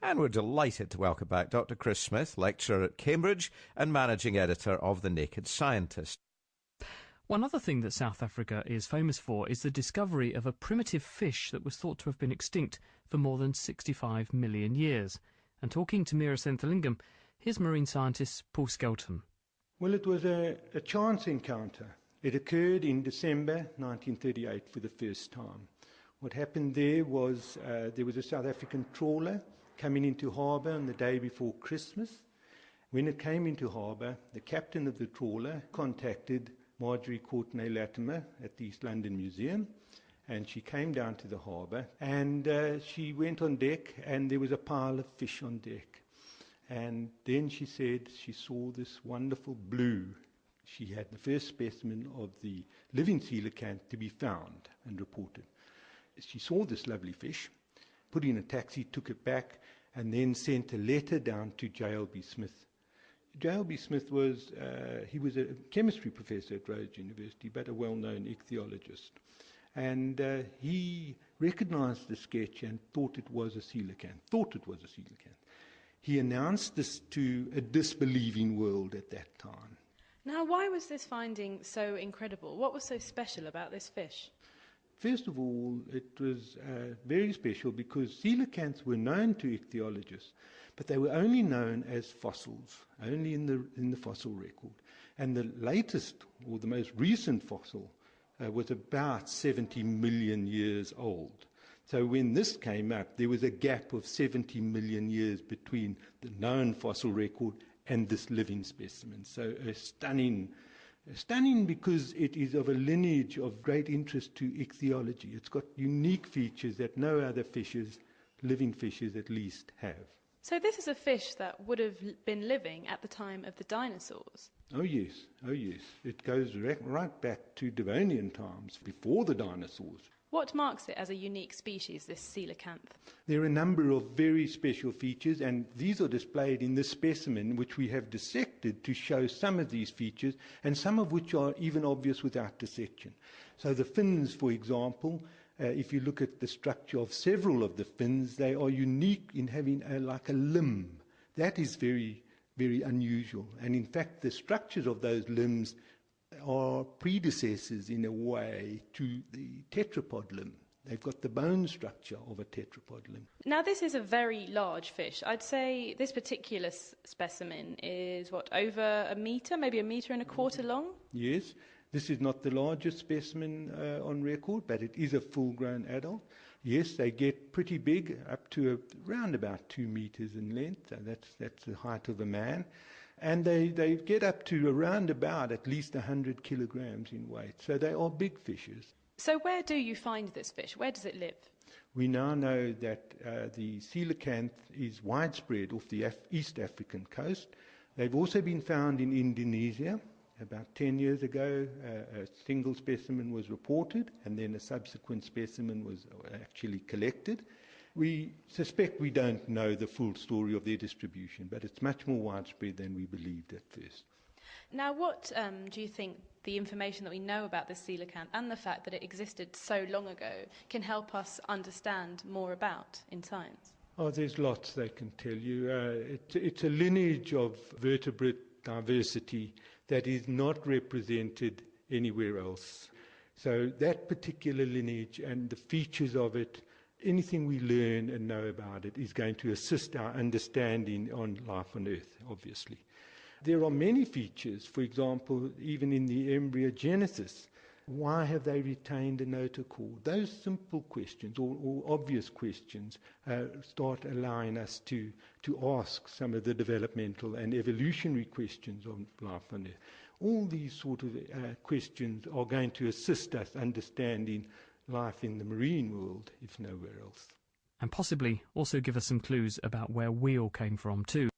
And we're delighted to welcome back Dr. Chris Smith, lecturer at Cambridge and managing editor of The Naked Scientist. One other thing that South Africa is famous for is the discovery of a primitive fish that was thought to have been extinct for more than 65 million years. And talking to Meera Senthalingam, here's marine scientist Paul Skelton. Well, it was a chance encounter. It occurred in December 1938 for the first time. What happened there was a South African trawler coming into harbour on the day before Christmas. When it came into harbour, the captain of the trawler contacted Marjorie Courtenay-Latimer at the East London Museum, and she came down to the harbour, and she went on deck, and there was a pile of fish on deck. And then she said she saw this wonderful blue. She had the first specimen of the living coelacanth to be found and reported. She saw this lovely fish, put in a taxi, took it back, and then sent a letter down to J.L.B. Smith. J.L.B. Smith was a chemistry professor at Rhodes University, but a well-known ichthyologist. And he recognized the sketch and thought it was a coelacanth. He announced this to a disbelieving world at that time. Now, why was this finding so incredible? What was so special about this fish? First of all, it was very special because coelacanths were known to ichthyologists, but they were only known as fossils, only in the fossil record. And the latest, or the most recent fossil, was about 70 million years old. So when this came up, there was a gap of 70 million years between the known fossil record and this living specimen. So stunning because it is of a lineage of great interest to ichthyology. It's got unique features that no other fishes, living fishes at least, have. So this is a fish that would have been living at the time of the dinosaurs? Oh yes. It goes right back to Devonian times, before the dinosaurs. What marks it as a unique species, this coelacanth? There are a number of very special features, and these are displayed in this specimen, which we have dissected to show some of these features, and some of which are even obvious without dissection. So the fins, for example, if you look at the structure of several of the fins, they are unique in having like a limb. That is very, very unusual. And in fact, the structures of those limbs are predecessors in a way to the tetrapod limb. They've got the bone structure of a tetrapod limb. Now this is a very large fish. I'd say this particular specimen is over a metre, maybe 1.25 metres long? Yes, this is not the largest specimen on record, but it is a full-grown adult. Yes, they get pretty big, up to around about 2 metres in length, so that's the height of a man. And they get up to around about at least 100 kilograms in weight. So they are big fishes. So where do you find this fish? Where does it live? We now know that the coelacanth is widespread off the East African coast. They've also been found in Indonesia. About 10 years ago, a single specimen was reported, and then a subsequent specimen was actually collected. We suspect we don't know the full story of their distribution, but it's much more widespread than we believed at first. Now, what do you think the information that we know about this coelacanth and the fact that it existed so long ago can help us understand more about in science? Oh, there's lots they can tell you. It's a lineage of vertebrate diversity that is not represented anywhere else. So that particular lineage and the features of it, anything we learn and know about it is going to assist our understanding on life on Earth, obviously. There are many features, for example, even in the embryogenesis. Why have they retained a notochord? Those simple questions or obvious questions start allowing us to ask some of the developmental and evolutionary questions of life on Earth. All these sort of questions are going to assist us understanding life in the marine world, if nowhere else. And possibly also give us some clues about where we all came from too.